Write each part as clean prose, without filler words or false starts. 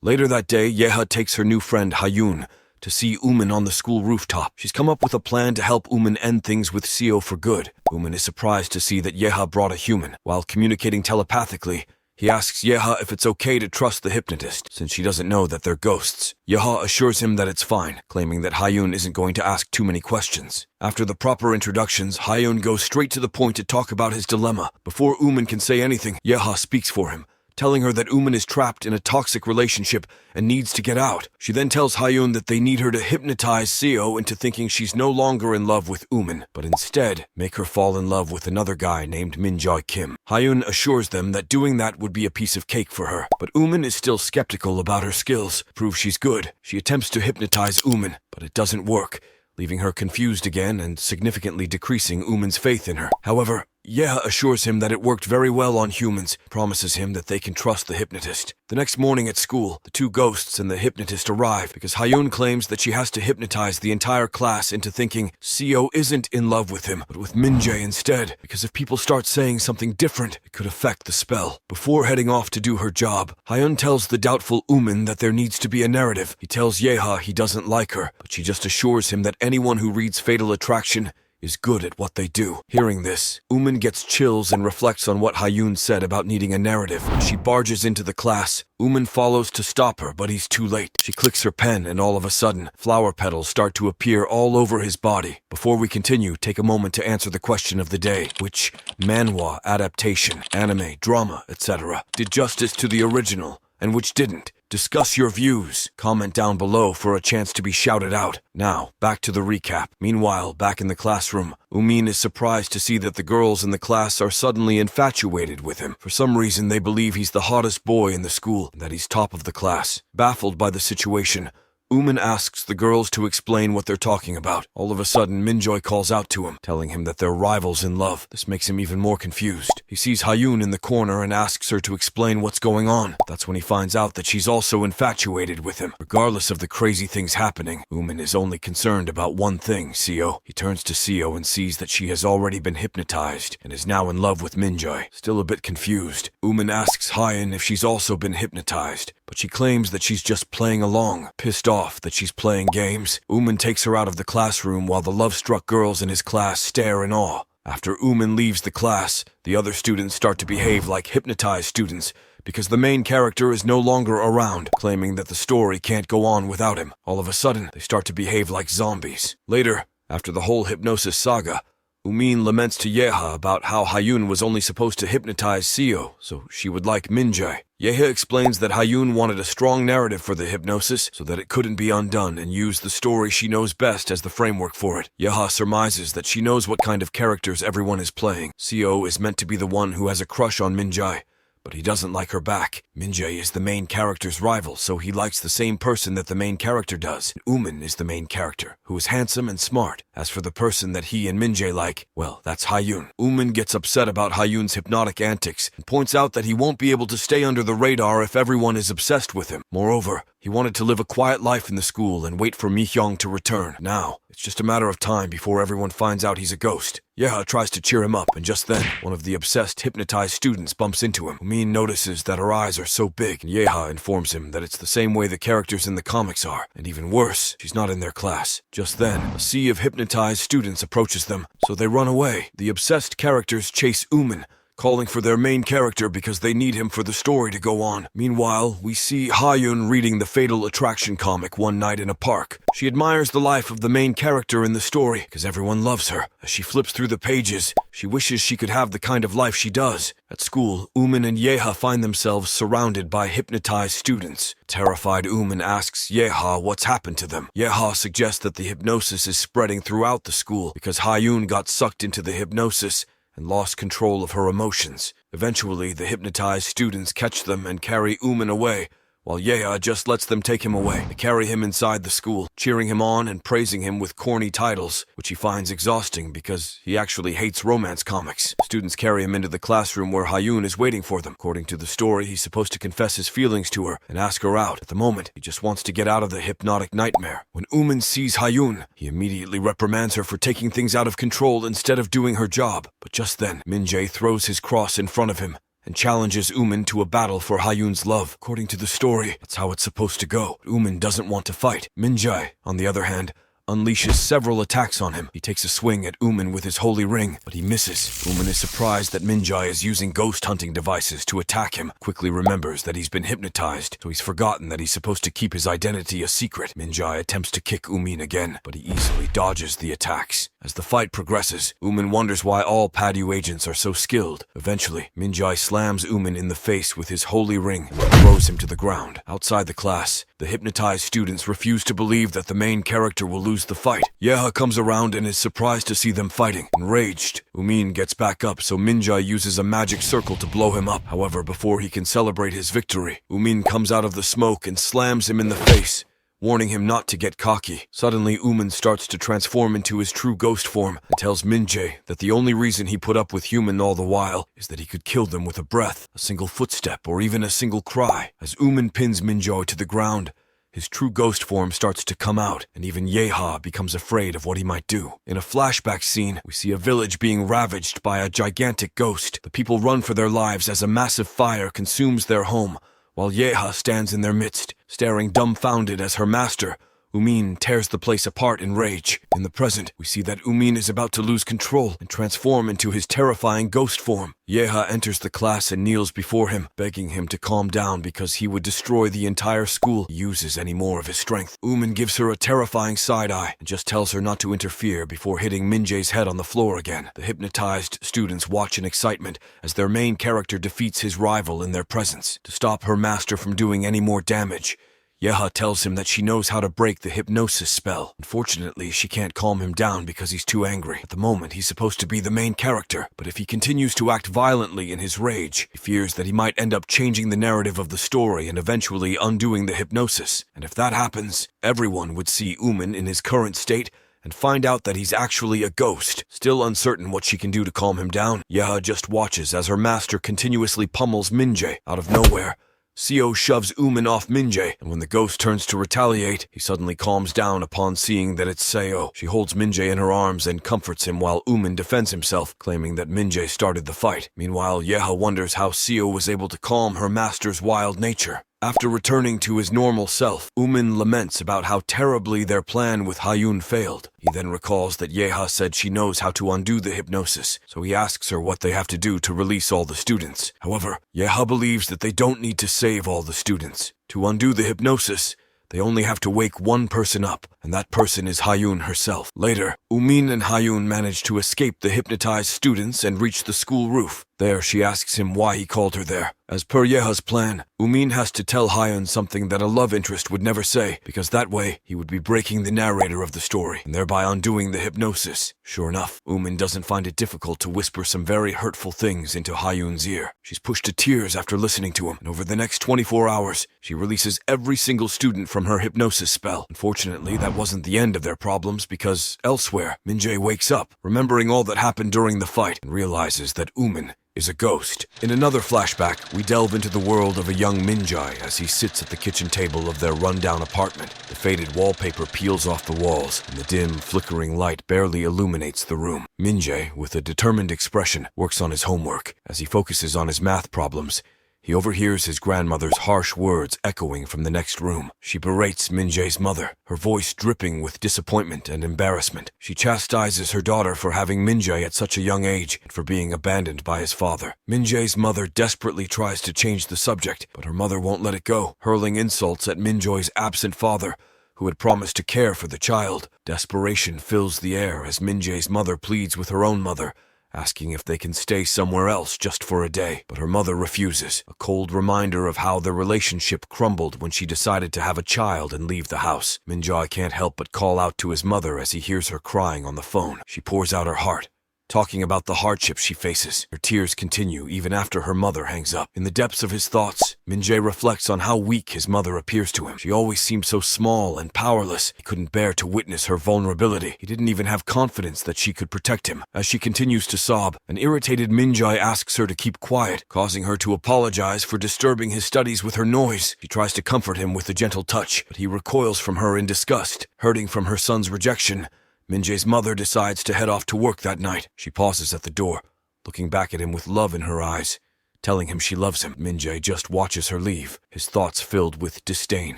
Later that day, Yeha takes her new friend Hayun to see Umin on the school rooftop. She's come up with a plan to help Umin end things with Seo for good. Umin is surprised to see that Yeha brought a human. While communicating telepathically, he asks Yeha if it's okay to trust the hypnotist, since she doesn't know that they're ghosts. Yeha assures him that it's fine, claiming that Hayun isn't going to ask too many questions. After the proper introductions, Hayun goes straight to the point to talk about his dilemma. Before Umin can say anything, Yeha speaks for him, telling her that Umin is trapped in a toxic relationship and needs to get out. She then tells Hayun that they need her to hypnotize Seo into thinking she's no longer in love with Umin, but instead make her fall in love with another guy named Minjoy Kim. Hayun assures them that doing that would be a piece of cake for her, but Umin is still skeptical about her skills. To prove she's good, she attempts to hypnotize Umin, but it doesn't work, leaving her confused again and significantly decreasing Umin's faith in her. However, Yeha assures him that it worked very well on humans, promises him that they can trust the hypnotist. The next morning at school, the two ghosts and the hypnotist arrive because Hayun claims that she has to hypnotize the entire class into thinking Seo isn't in love with him, but with Minjae instead, because if people start saying something different, it could affect the spell. Before heading off to do her job, Hayun tells the doubtful Umin that there needs to be a narrative. He tells Yeha he doesn't like her, but she just assures him that anyone who reads Fatal Attraction is good at what they do. Hearing this, Umin gets chills and reflects on what Hayun said about needing a narrative. As she barges into the class, Umin follows to stop her, but he's too late. She clicks her pen and all of a sudden, flower petals start to appear all over his body. Before we continue, take a moment to answer the question of the day. Which manhwa adaptation, anime, drama, etc. did justice to the original, and which didn't? Discuss your views. Comment down below for a chance to be shouted out. Now, back to the recap. Meanwhile, back in the classroom, Umin is surprised to see that the girls in the class are suddenly infatuated with him. For some reason, they believe he's the hottest boy in the school and that he's top of the class. Baffled by the situation, Umin asks the girls to explain what they're talking about. All of a sudden, Minjoy calls out to him, telling him that they're rivals in love. This makes him even more confused. He sees Hayun in the corner and asks her to explain what's going on. That's when he finds out that she's also infatuated with him. Regardless of the crazy things happening, Umin is only concerned about one thing, Seo. He turns to Seo and sees that she has already been hypnotized and is now in love with Minjoy. Still a bit confused, Umin asks Hayun if she's also been hypnotized, but she claims that she's just playing along. Pissed off that she's playing games, Umin takes her out of the classroom while the love-struck girls in his class stare in awe. After Umin leaves the class, the other students start to behave like hypnotized students because the main character is no longer around, claiming that the story can't go on without him. All of a sudden, they start to behave like zombies. Later, after the whole hypnosis saga, Umin laments to Yeha about how Hayun was only supposed to hypnotize Seo, so she would like Minjae. Yeha explains that Hayun wanted a strong narrative for the hypnosis so that it couldn't be undone and used the story she knows best as the framework for it. Yeha surmises that she knows what kind of characters everyone is playing. Seo is meant to be the one who has a crush on Minjae, but he doesn't like her back. Minjae is the main character's rival, so he likes the same person that the main character does. Umin is the main character, who is handsome and smart. As for the person that he and Minjae like, well, that's Hayun. Umin gets upset about Hayun's hypnotic antics and points out that he won't be able to stay under the radar if everyone is obsessed with him. Moreover, he wanted to live a quiet life in the school and wait for Mi-hyung to return. Now, it's just a matter of time before everyone finds out he's a ghost. Yeha tries to cheer him up, and just then, one of the obsessed, hypnotized students bumps into him. Umin notices that her eyes are so big, and Yeha informs him that it's the same way the characters in the comics are, and even worse, she's not in their class. Just then, a sea of hypnotized students approaches them, so they run away. The obsessed characters chase Umin, calling for their main character because they need him for the story to go on. Meanwhile, we see Hayun reading the Fatal Attraction comic one night in a park. She admires the life of the main character in the story because everyone loves her. As she flips through the pages, she wishes she could have the kind of life she does. At school, Umin and Yeha find themselves surrounded by hypnotized students. Terrified, Umin asks Yeha what's happened to them. Yeha suggests that the hypnosis is spreading throughout the school because Hayun got sucked into the hypnosis and lost control of her emotions. Eventually, the hypnotized students catch them and carry Umin away, while Yeha just lets them take him away. They carry him inside the school, cheering him on and praising him with corny titles, which he finds exhausting because he actually hates romance comics. Students carry him into the classroom where Hayun is waiting for them. According to the story, he's supposed to confess his feelings to her and ask her out. At the moment, he just wants to get out of the hypnotic nightmare. When Umin sees Hayun, he immediately reprimands her for taking things out of control instead of doing her job. But just then, Minjae throws his cross in front of him and challenges Umin to a battle for Hayun's love. According to the story, that's how it's supposed to go. Umin doesn't want to fight. Minjae, on the other hand, unleashes several attacks on him. He takes a swing at Umin with his holy ring, but he misses. Umin is surprised that Minjae is using ghost hunting devices to attack him, quickly remembers that he's been hypnotized, so he's forgotten that he's supposed to keep his identity a secret. Minjae attempts to kick Umin again, but he easily dodges the attacks. As the fight progresses, Umin wonders why all Padu agents are so skilled. Eventually, Minjae slams Umin in the face with his holy ring and throws him to the ground. Outside the class, the hypnotized students refuse to believe that the main character will lose the fight. Yeha comes around and is surprised to see them fighting. Enraged, Umin gets back up, so Minjae uses a magic circle to blow him up. However, before he can celebrate his victory, Umin comes out of the smoke and slams him in the face, warning him not to get cocky. Suddenly, Umin starts to transform into his true ghost form and tells Minjae that the only reason he put up with human all the while is that he could kill them with a breath, a single footstep, or even a single cry. As Umin pins Minjae to the ground, his true ghost form starts to come out, and even Yeha becomes afraid of what he might do. In a flashback scene, we see a village being ravaged by a gigantic ghost. The people run for their lives as a massive fire consumes their home, while Yeha stands in their midst, staring dumbfounded as her master, Umin, tears the place apart in rage. In the present, we see that Umin is about to lose control and transform into his terrifying ghost form. Yeha enters the class and kneels before him, begging him to calm down because he would destroy the entire school if he uses any more of his strength. Umin gives her a terrifying side-eye and just tells her not to interfere before hitting Minjae's head on the floor again. The hypnotized students watch in excitement as their main character defeats his rival in their presence. To stop her master from doing any more damage, Yeha tells him that she knows how to break the hypnosis spell. Unfortunately, she can't calm him down because he's too angry. At the moment, he's supposed to be the main character, but if he continues to act violently in his rage, he fears that he might end up changing the narrative of the story and eventually undoing the hypnosis. And if that happens, everyone would see Umin in his current state and find out that he's actually a ghost. Still uncertain what she can do to calm him down, Yeha just watches as her master continuously pummels Minjae. Out of nowhere, Seo shoves Umin off Minjae, and when the ghost turns to retaliate, he suddenly calms down upon seeing that it's Seo. She holds Minjae in her arms and comforts him while Umin defends himself, claiming that Minjae started the fight. Meanwhile, Yeha wonders how Seo was able to calm her master's wild nature. After returning to his normal self, Umin laments about how terribly their plan with Hayun failed. He then recalls that Yeha said she knows how to undo the hypnosis, so he asks her what they have to do to release all the students. However, Yeha believes that they don't need to save all the students. To undo the hypnosis, they only have to wake one person up, and that person is Hayun herself. Later, Umin and Hayun manage to escape the hypnotized students and reach the school roof. There, she asks him why he called her there. As per Yeha's plan, Umin has to tell Hayun something that a love interest would never say, because that way he would be breaking the narrator of the story, and thereby undoing the hypnosis. Sure enough, Umin doesn't find it difficult to whisper some very hurtful things into Hayun's ear. She's pushed to tears after listening to him, and over the next 24 hours, she releases every single student from her hypnosis spell. Unfortunately, that wasn't the end of their problems, because elsewhere, Minjae wakes up, remembering all that happened during the fight, and realizes that Umin is a ghost. In another flashback, we delve into the world of a young Minjae as he sits at the kitchen table of their rundown apartment. The faded wallpaper peels off the walls, and the dim, flickering light barely illuminates the room. Minjae, with a determined expression, works on his homework. As he focuses on his math problems, he overhears his grandmother's harsh words echoing from the next room. She berates Minjae's mother, her voice dripping with disappointment and embarrassment. She chastises her daughter for having Minjae at such a young age and for being abandoned by his father. Minjae's mother desperately tries to change the subject, but her mother won't let it go, hurling insults at Minjae's absent father, who had promised to care for the child. Desperation fills the air as Minjae's mother pleads with her own mother, asking if they can stay somewhere else just for a day. But her mother refuses, a cold reminder of how their relationship crumbled when she decided to have a child and leave the house. Minjae can't help but call out to his mother as he hears her crying on the phone. She pours out her heart, talking about the hardships she faces. Her tears continue even after her mother hangs up. In the depths of his thoughts, Minjae reflects on how weak his mother appears to him. She always seemed so small and powerless. He couldn't bear to witness her vulnerability. He didn't even have confidence that she could protect him. As she continues to sob, an irritated Minjae asks her to keep quiet, causing her to apologize for disturbing his studies with her noise. She tries to comfort him with a gentle touch, but he recoils from her in disgust. Hurting from her son's rejection, Minjae's mother decides to head off to work that night. She pauses at the door, looking back at him with love in her eyes, telling him she loves him. Min-jae just watches her leave, his thoughts filled with disdain,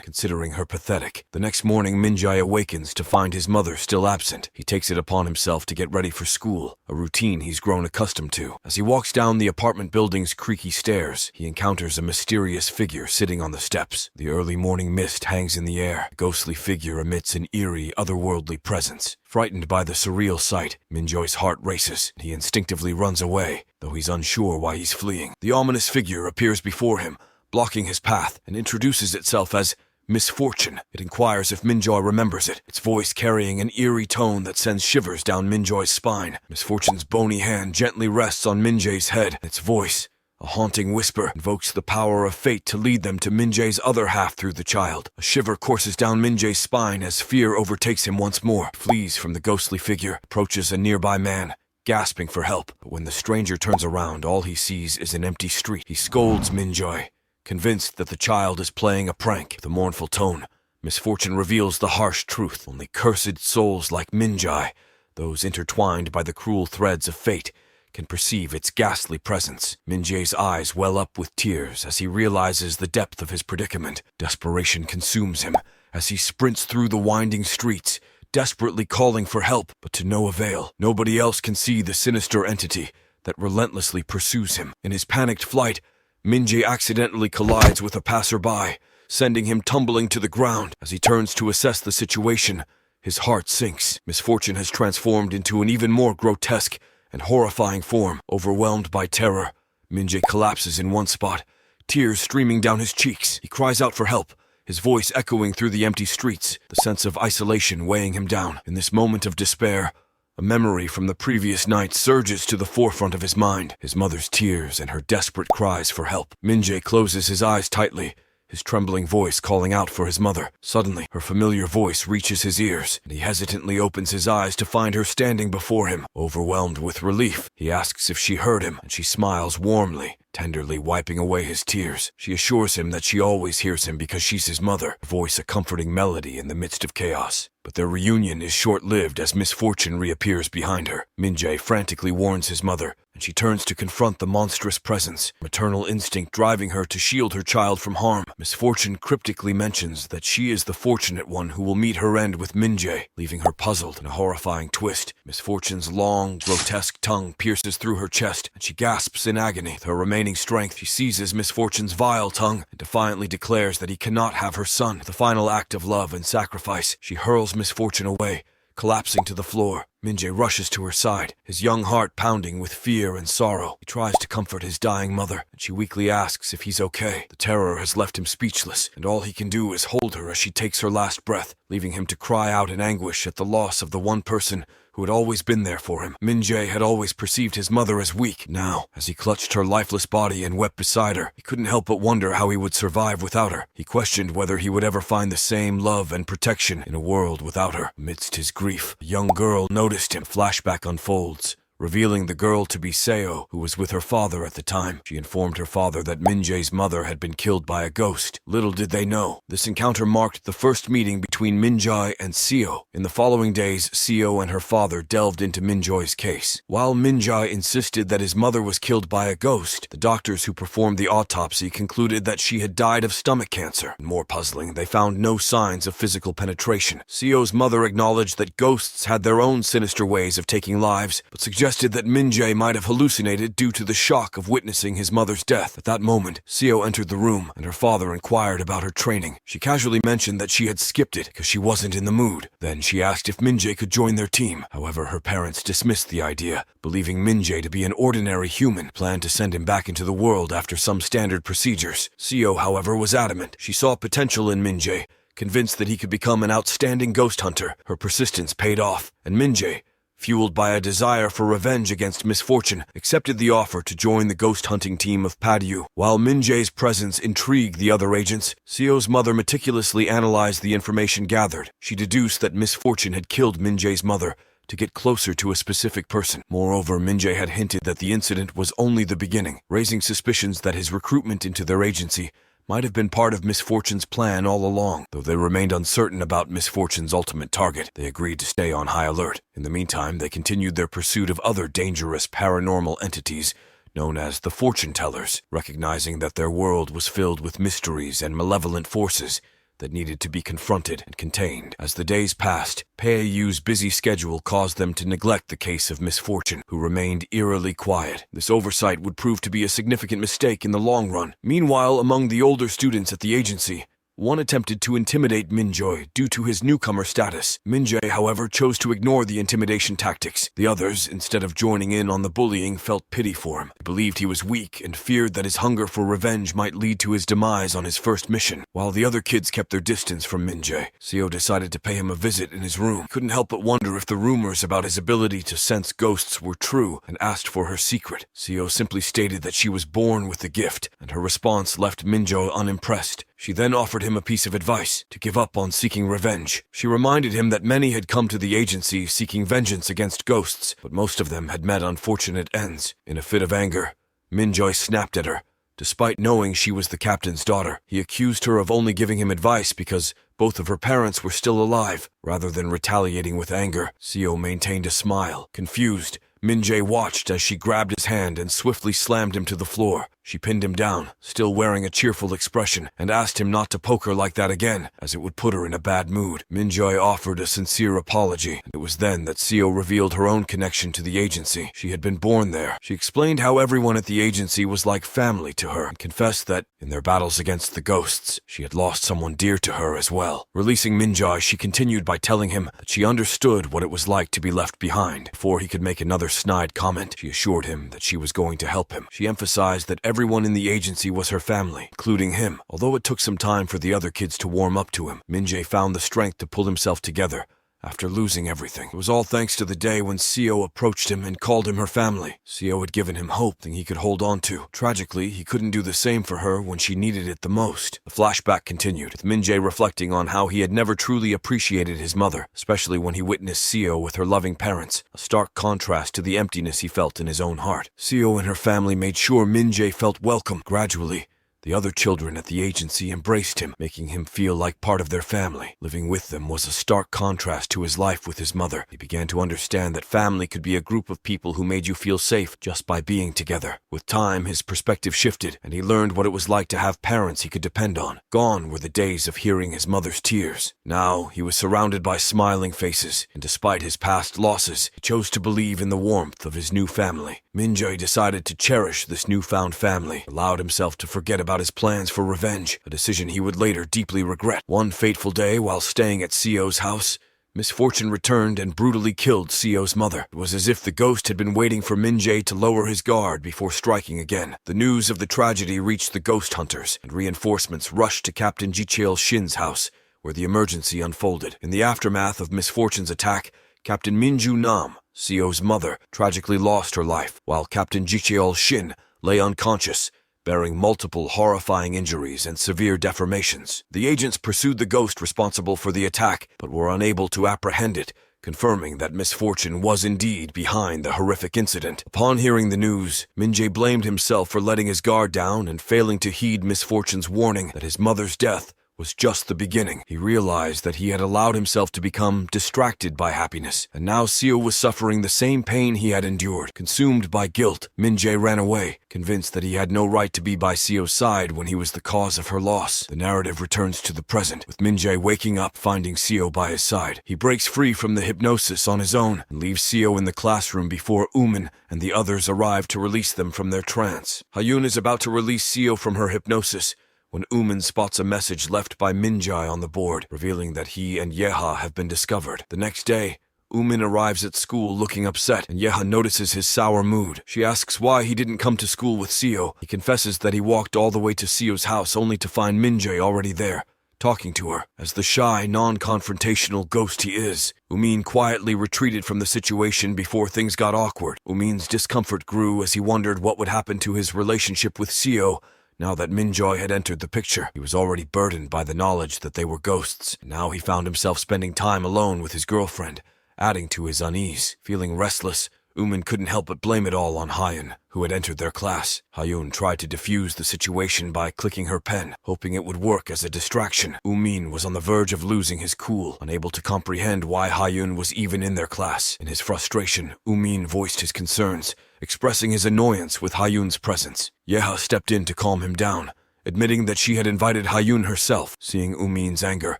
considering her pathetic. The next morning, Min-jae awakens to find his mother still absent. He takes it upon himself to get ready for school, a routine he's grown accustomed to. As he walks down the apartment building's creaky stairs, he encounters a mysterious figure sitting on the steps. The early morning mist hangs in the air. The ghostly figure emits an eerie, otherworldly presence. Frightened by the surreal sight, Min-jae's heart races. He instinctively runs away, though he's unsure why he's fleeing. The ominous figure appears before him, blocking his path, and introduces itself as Misfortune. It inquires if Min-jae remembers it, its voice carrying an eerie tone that sends shivers down Min-jae's spine. Misfortune's bony hand gently rests on Min-jae's head. Its voice, a haunting whisper, invokes the power of fate to lead them to Min-jae's other half through the child. A shiver courses down Min-jae's spine as fear overtakes him once more. He flees from the ghostly figure, approaches a nearby man, gasping for help. But when the stranger turns around, all he sees is an empty street. He scolds Min-jae, convinced that the child is playing a prank. With a mournful tone, Misfortune reveals the harsh truth. Only cursed souls like Min-jae, those intertwined by the cruel threads of fate, can perceive its ghastly presence. Min-jae's eyes well up with tears as he realizes the depth of his predicament. Desperation consumes him as he sprints through the winding streets, desperately calling for help, but to no avail. Nobody else can see the sinister entity that relentlessly pursues him. In his panicked flight, Min-jae accidentally collides with a passerby, sending him tumbling to the ground. As he turns to assess the situation, his heart sinks. Misfortune has transformed into an even more grotesque and horrifying form. Overwhelmed by terror, Min-jae collapses in one spot, tears streaming down his cheeks. He cries out for help, his voice echoing through the empty streets, the sense of isolation weighing him down. In this moment of despair, a memory from the previous night surges to the forefront of his mind, his mother's tears and her desperate cries for help. Min-jae closes his eyes tightly, his trembling voice calling out for his mother. Suddenly, her familiar voice reaches his ears, and he hesitantly opens his eyes to find her standing before him. Overwhelmed with relief, he asks if she heard him, and she smiles warmly, tenderly wiping away his tears. She assures him that she always hears him because she's his mother, her voice a comforting melody in the midst of chaos. But their reunion is short-lived as Misfortune reappears behind her. Min-jae frantically warns his mother, and she turns to confront the monstrous presence, maternal instinct driving her to shield her child from harm. Misfortune cryptically mentions that she is the fortunate one who will meet her end with Min-jae, leaving her puzzled in a horrifying twist. Misfortune's long, grotesque tongue pierces through her chest, and she gasps in agony. With her remaining strength, she seizes Misfortune's vile tongue and defiantly declares that he cannot have her son. With a final act of love and sacrifice, she hurls Misfortune away, collapsing to the floor. Min-jae rushes to her side, his young heart pounding with fear and sorrow. He tries to comfort his dying mother, and she weakly asks if he's okay. The terror has left him speechless, and all he can do is hold her as she takes her last breath, leaving him to cry out in anguish at the loss of the one person who had always been there for him. Min-jae had always perceived his mother as weak. Now, as he clutched her lifeless body and wept beside her, he couldn't help but wonder how he would survive without her. He questioned whether he would ever find the same love and protection in a world without her. Amidst his grief, a young girl noticed him. Flashback unfolds, revealing the girl to be Seo, who was with her father at the time. She informed her father that Min-jae's mother had been killed by a ghost. Little did they know, this encounter marked the first meeting between Min-jae and Seo. In the following days, Seo and her father delved into Min-jae's case. While Min-jae insisted that his mother was killed by a ghost, the doctors who performed the autopsy concluded that she had died of stomach cancer. More puzzling, they found no signs of physical penetration. Seo's mother acknowledged that ghosts had their own sinister ways of taking lives, but suggested that Min-jae might have hallucinated due to the shock of witnessing his mother's death. At that moment, Seo entered the room, and her father inquired about her training. She casually mentioned that she had skipped it because she wasn't in the mood. Then she asked if Min-jae could join their team. However, her parents dismissed the idea, believing Min-jae to be an ordinary human, planned to send him back into the world after some standard procedures. Seo, however, was adamant. She saw potential in Min-jae, convinced that he could become an outstanding ghost hunter. Her persistence paid off, and Min-jae, fueled by a desire for revenge against Misfortune, accepted the offer to join the ghost hunting team of Padyu. While Min-jae's presence intrigued the other agents, Seo's mother meticulously analyzed the information gathered. She deduced that Misfortune had killed Min-jae's mother to get closer to a specific person. Moreover, Min-jae had hinted that the incident was only the beginning, raising suspicions that his recruitment into their agency might have been part of Misfortune's plan all along. Though they remained uncertain about Misfortune's ultimate target, they agreed to stay on high alert. In the meantime, they continued their pursuit of other dangerous paranormal entities, known as the fortune tellers, recognizing that their world was filled with mysteries and malevolent forces that needed to be confronted and contained. As the days passed, Peiyu's busy schedule caused them to neglect the case of misfortune, who remained eerily quiet. This oversight would prove to be a significant mistake in the long run. Meanwhile, among the older students at the agency, one attempted to intimidate Minjoy due to his newcomer status. Minjoy, however, chose to ignore the intimidation tactics. The others, instead of joining in on the bullying, felt pity for him. They believed he was weak and feared that his hunger for revenge might lead to his demise on his first mission. While the other kids kept their distance from Minjoy, Seo decided to pay him a visit in his room. He couldn't help but wonder if the rumors about his ability to sense ghosts were true and asked for her secret. Seo simply stated that she was born with the gift, and her response left Minjoy unimpressed. She then offered him a piece of advice: to give up on seeking revenge. She reminded him that many had come to the agency seeking vengeance against ghosts, but most of them had met unfortunate ends. In a fit of anger, Minjoy snapped at her. Despite knowing she was the captain's daughter, he accused her of only giving him advice because both of her parents were still alive. Rather than retaliating with anger, Seo maintained a smile. Confused, Minjae watched as she grabbed his hand and swiftly slammed him to the floor. She pinned him down, still wearing a cheerful expression, and asked him not to poke her like that again, as it would put her in a bad mood. Minjoy offered a sincere apology, and it was then that Seo revealed her own connection to the agency. She had been born there. She explained how everyone at the agency was like family to her, and confessed that, in their battles against the ghosts, she had lost someone dear to her as well. Releasing Minjoy, she continued by telling him that she understood what it was like to be left behind. Before he could make another snide comment, she assured him that she was going to help him. She emphasized that everyone in the agency was her family, including him. Although it took some time for the other kids to warm up to him, Minjae found the strength to pull himself together after losing everything. It was all thanks to the day when Seo approached him and called him her family. Seo had given him hope, thing he could hold on to. Tragically, he couldn't do the same for her when she needed it the most. The flashback continued, with Minjae reflecting on how he had never truly appreciated his mother, especially when he witnessed Seo with her loving parents, a stark contrast to the emptiness he felt in his own heart. Seo and her family made sure Minjae felt welcome. Gradually, the other children at the agency embraced him, making him feel like part of their family. Living with them was a stark contrast to his life with his mother. He began to understand that family could be a group of people who made you feel safe just by being together. With time, his perspective shifted, and he learned what it was like to have parents he could depend on. Gone were the days of hearing his mother's tears. Now, he was surrounded by smiling faces, and despite his past losses, he chose to believe in the warmth of his new family. Minjae decided to cherish this newfound family, allowed himself to forget about his plans for revenge, a decision he would later deeply regret. One fateful day, while staying at Seo's house, misfortune returned and brutally killed Seo's mother. It was as if the ghost had been waiting for Minjae to lower his guard before striking again. The news of the tragedy reached the ghost hunters, and reinforcements rushed to Captain Jicheol Shin's house, where the emergency unfolded. In the aftermath of misfortune's attack, Captain Minju Nam, Seo's mother, tragically lost her life, while Captain Jicheol Shin lay unconscious, bearing multiple horrifying injuries and severe deformations. The agents pursued the ghost responsible for the attack, but were unable to apprehend it, confirming that misfortune was indeed behind the horrific incident. Upon hearing the news, Minjae blamed himself for letting his guard down and failing to heed misfortune's warning that his mother's death was just the beginning. He realized that he had allowed himself to become distracted by happiness, and now Seo was suffering the same pain he had endured. Consumed by guilt, Minjae ran away, convinced that he had no right to be by Seo's side when he was the cause of her loss. The narrative returns to the present, with Minjae waking up finding Seo by his side. He breaks free from the hypnosis on his own and leaves Seo in the classroom before Umin and the others arrive to release them from their trance. Hayun is about to release Seo from her hypnosis when Umin spots a message left by Minjae on the board, revealing that he and Yeha have been discovered. The next day, Umin arrives at school looking upset, and Yeha notices his sour mood. She asks why he didn't come to school with Seo. He confesses that he walked all the way to Seo's house only to find Minjae already there, talking to her. As the shy, non-confrontational ghost he is, Umin quietly retreated from the situation before things got awkward. Umin's discomfort grew as he wondered what would happen to his relationship with Seo now that Minjae had entered the picture. He was already burdened by the knowledge that they were ghosts, and now he found himself spending time alone with his girlfriend, adding to his unease. Feeling restless, Umin couldn't help but blame it all on Hyun, who had entered their class. Hyun tried to defuse the situation by clicking her pen, hoping it would work as a distraction. Umin was on the verge of losing his cool, unable to comprehend why Hyun was even in their class. In his frustration, Umin voiced his concerns, expressing his annoyance with Hyun's presence. Yeha stepped in to calm him down, admitting that she had invited Hyun herself. Seeing Umin's anger,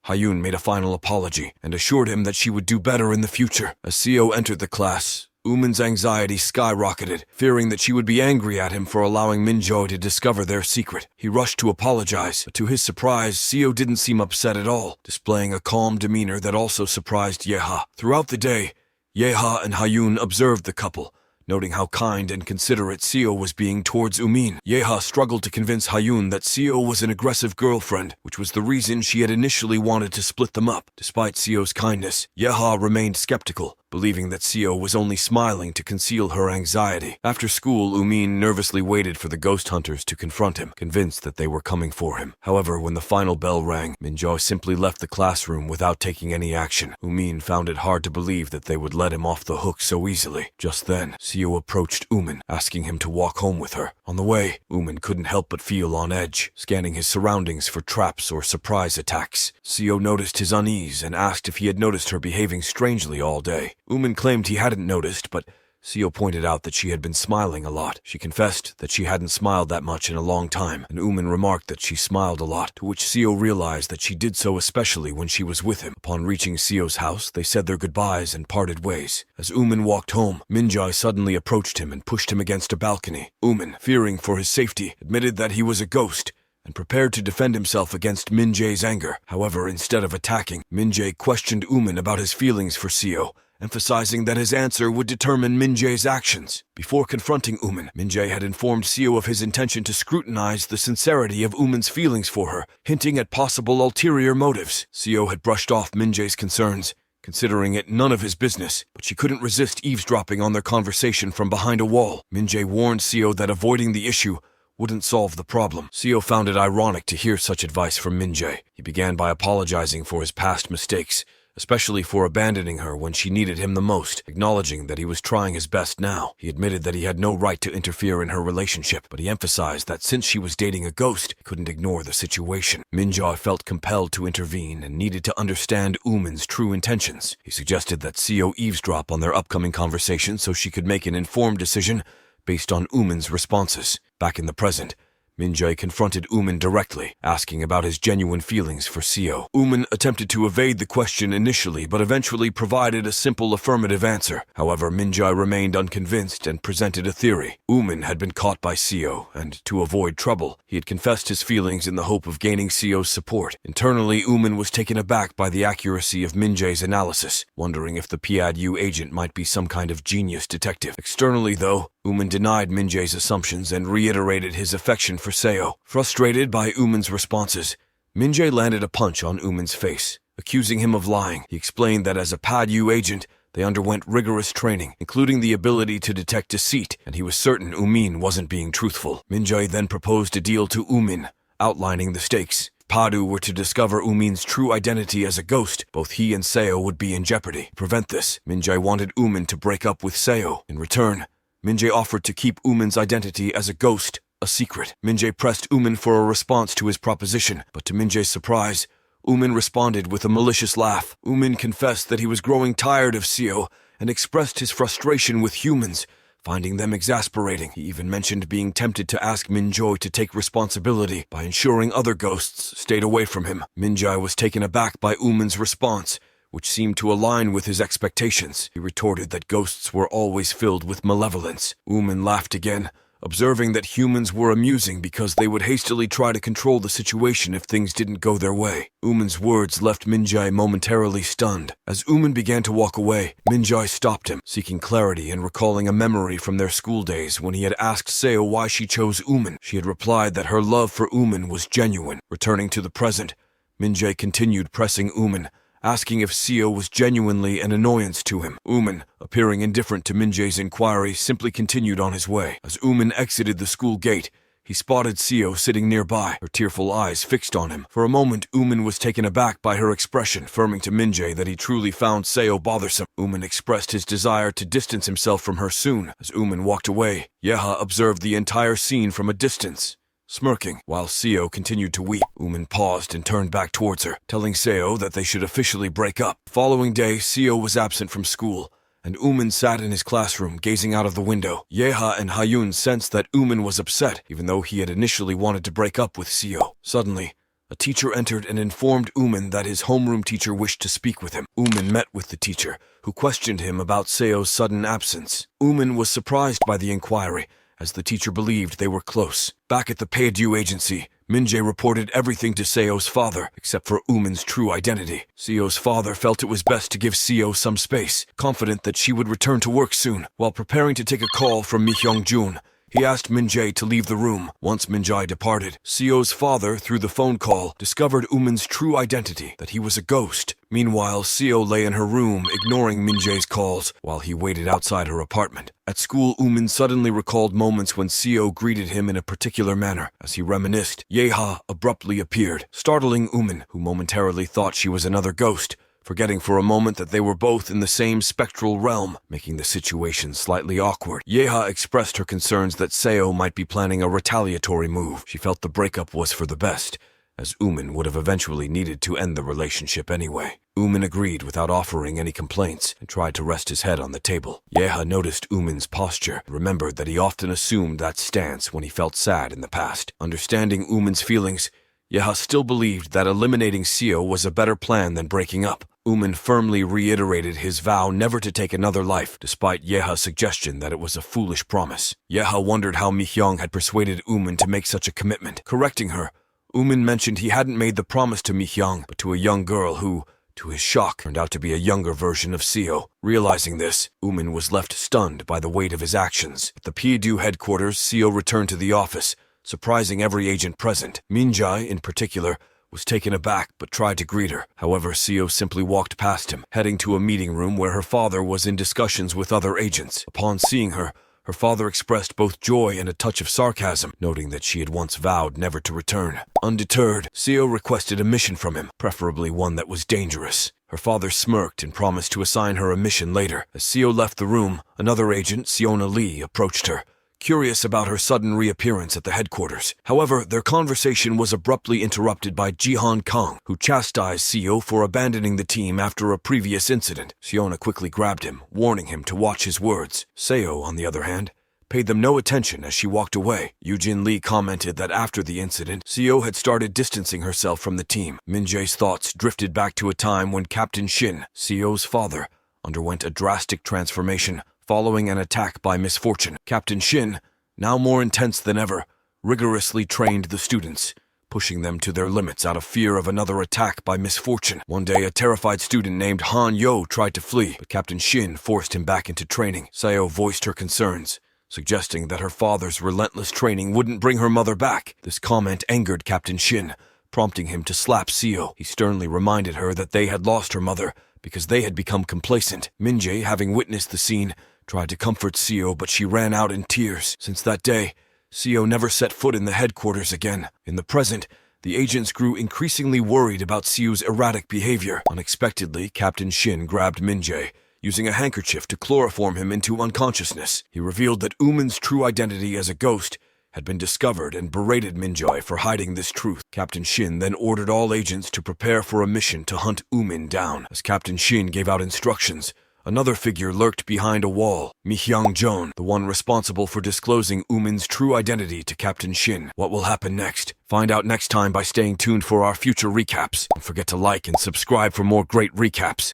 Hyun made a final apology and assured him that she would do better in the future. As Seo entered the class, Umin's anxiety skyrocketed, fearing that she would be angry at him for allowing Minjo to discover their secret. He rushed to apologize, but to his surprise, Seo didn't seem upset at all, displaying a calm demeanor that also surprised Yeha. Throughout the day, Yeha and Hyun observed the couple, noting how kind and considerate Seo was being towards Umin. Yeha struggled to convince Hyun that Seo was an aggressive girlfriend, which was the reason she had initially wanted to split them up. Despite Seo's kindness, Yeha remained skeptical, believing that Seo was only smiling to conceal her anxiety. After school, Umin nervously waited for the ghost hunters to confront him, convinced that they were coming for him. However, when the final bell rang, Minjo simply left the classroom without taking any action. Umin found it hard to believe that they would let him off the hook so easily. Just then, Seo approached Umin, asking him to walk home with her. On the way, Umin couldn't help but feel on edge, scanning his surroundings for traps or surprise attacks. Seo noticed his unease and asked if he had noticed her behaving strangely all day. Umin claimed he hadn't noticed, but Seo pointed out that she had been smiling a lot. She confessed that she hadn't smiled that much in a long time, and Umin remarked that she smiled a lot, to which Seo realized that she did so especially when she was with him. Upon reaching Seo's house, they said their goodbyes and parted ways. As Umin walked home, Minjai suddenly approached him and pushed him against a balcony. Umin, fearing for his safety, admitted that he was a ghost and prepared to defend himself against Minjae's anger. However, instead of attacking, Minjae questioned Umin about his feelings for Seo, emphasizing that his answer would determine Minjae's actions. Before confronting Umin, Minjae had informed Seo of his intention to scrutinize the sincerity of Umin's feelings for her, hinting at possible ulterior motives. Seo had brushed off Minjae's concerns, considering it none of his business, but she couldn't resist eavesdropping on their conversation from behind a wall. Minjae warned Seo that avoiding the issue wouldn't solve the problem. Seo found it ironic to hear such advice from Minjae. He began by apologizing for his past mistakes, especially for abandoning her when she needed him the most, acknowledging that he was trying his best now. He admitted that he had no right to interfere in her relationship, but he emphasized that since she was dating a ghost, he couldn't ignore the situation. Minjae felt compelled to intervene and needed to understand Umin's true intentions. He suggested that Seo eavesdrop on their upcoming conversation so she could make an informed decision based on Umin's responses. Back in the present, Minjae confronted Umin directly, asking about his genuine feelings for Seo. Umin attempted to evade the question initially, but eventually provided a simple affirmative answer. However, Minjae remained unconvinced and presented a theory. Umin had been caught by Seo, and to avoid trouble, he had confessed his feelings in the hope of gaining Seo's support. Internally, Umin was taken aback by the accuracy of Minjae's analysis, wondering if the PADU agent might be some kind of genius detective. Externally, though, Umin denied Minjae's assumptions and reiterated his affection for Seo. Frustrated by Umin's responses, Minjae landed a punch on Umin's face, accusing him of lying. He explained that as a PADU agent, they underwent rigorous training, including the ability to detect deceit, and he was certain Umin wasn't being truthful. Minjae then proposed a deal to Umin, outlining the stakes. If Padu were to discover Umin's true identity as a ghost, both he and Seo would be in jeopardy. To prevent this, Minjae wanted Umin to break up with Seo. In return, Minjae offered to keep Umin's identity as a ghost a secret. Minjae pressed Umin for a response to his proposition, but to Minjae's surprise, Umin responded with a malicious laugh. Umin confessed that he was growing tired of Seo and expressed his frustration with humans, finding them exasperating. He even mentioned being tempted to ask Minjae to take responsibility by ensuring other ghosts stayed away from him. Minjae was taken aback by Umin's response, which seemed to align with his expectations. He retorted that ghosts were always filled with malevolence. Umin laughed again, observing that humans were amusing because they would hastily try to control the situation if things didn't go their way. Umin's words left Minjae momentarily stunned. As Umin began to walk away, Minjae stopped him, seeking clarity and recalling a memory from their school days when he had asked Seo why she chose Umin. She had replied that her love for Umin was genuine. Returning to the present, Minjae continued pressing Umin, asking if Seo was genuinely an annoyance to him. Umin, appearing indifferent to Minjae's inquiry, simply continued on his way. As Umin exited the school gate, he spotted Seo sitting nearby, her tearful eyes fixed on him. For a moment, Umin was taken aback by her expression, affirming to Min-jae that he truly found Seo bothersome. Umin expressed his desire to distance himself from her soon. As Umin walked away, Yeha observed the entire scene from a distance, smirking. While Seo continued to weep, Umin paused and turned back towards her, telling Seo that they should officially break up. The following day, Seo was absent from school, and Umin sat in his classroom, gazing out of the window. Yeha and Hayun sensed that Umin was upset, even though he had initially wanted to break up with Seo. Suddenly, a teacher entered and informed Umin that his homeroom teacher wished to speak with him. Umin met with the teacher, who questioned him about Seo's sudden absence. Umin was surprised by the inquiry, as the teacher believed they were close. Back at the Paedu agency, Min-jae reported everything to Seo's father, except for Umin's true identity. Seo's father felt it was best to give Seo some space, confident that she would return to work soon. While preparing to take a call from Mi Hyung-jun, he asked Min-jae to leave the room. Once Min-jae departed, Seo's father, through the phone call, discovered Umin's true identity, that he was a ghost. Meanwhile, Seo lay in her room, ignoring Min-jae's calls, while he waited outside her apartment. At school, Umin suddenly recalled moments when Seo greeted him in a particular manner. As he reminisced, Yeha abruptly appeared, startling Umin, who momentarily thought she was another ghost, forgetting for a moment that they were both in the same spectral realm, making the situation slightly awkward. Yeha expressed her concerns that Seo might be planning a retaliatory move. She felt the breakup was for the best, as Umin would have eventually needed to end the relationship anyway. Umin agreed without offering any complaints and tried to rest his head on the table. Yeha noticed Umin's posture and remembered that he often assumed that stance when he felt sad in the past. Understanding Umin's feelings, Yeha still believed that eliminating Seo was a better plan than breaking up. Umin firmly reiterated his vow never to take another life, despite Yeha's suggestion that it was a foolish promise. Yeha wondered how Mi-hyung had persuaded Umin to make such a commitment. Correcting her, Umin mentioned he hadn't made the promise to Mi-hyung, but to a young girl who, to his shock, turned out to be a younger version of Seo. Realizing this, Umin was left stunned by the weight of his actions. At the Paedu headquarters, Seo returned to the office, surprising every agent present. Min-jae, in particular, was taken aback but tried to greet her. However, Seo simply walked past him, heading to a meeting room where her father was in discussions with other agents. Upon seeing her, her father expressed both joy and a touch of sarcasm, noting that she had once vowed never to return. Undeterred, Seo requested a mission from him, preferably one that was dangerous. Her father smirked and promised to assign her a mission later. As Seo left the room, another agent, Seona Lee, approached her, curious about her sudden reappearance at the headquarters. However, their conversation was abruptly interrupted by Jihan Kang, who chastised Seo for abandoning the team after a previous incident. Seona quickly grabbed him, warning him to watch his words. Seo, on the other hand, paid them no attention as she walked away. Eugene Lee commented that after the incident, Seo had started distancing herself from the team. Min-jae's thoughts drifted back to a time when Captain Shin, Seo's father, underwent a drastic transformation following an attack by misfortune. Captain Shin, now more intense than ever, rigorously trained the students, pushing them to their limits out of fear of another attack by misfortune. One day, a terrified student named Han Yo tried to flee, but Captain Shin forced him back into training. Seo voiced her concerns, suggesting that her father's relentless training wouldn't bring her mother back. This comment angered Captain Shin, prompting him to slap Seo. He sternly reminded her that they had lost her mother because they had become complacent. Min-jae, having witnessed the scene, tried to comfort Seo, but she ran out in tears. Since that day, Seo never set foot in the headquarters again. In the present, the agents grew increasingly worried about Seo's erratic behavior. Unexpectedly, Captain Shin grabbed Min-jae, using a handkerchief to chloroform him into unconsciousness. He revealed that Umin's true identity as a ghost had been discovered and berated Min-jae for hiding this truth. Captain Shin then ordered all agents to prepare for a mission to hunt Umin down. As Captain Shin gave out instructions, another figure lurked behind a wall, Mi Hyung-jun, the one responsible for disclosing Umin's true identity to Captain Shin. What will happen next? Find out next time by staying tuned for our future recaps. Don't forget to like and subscribe for more great recaps.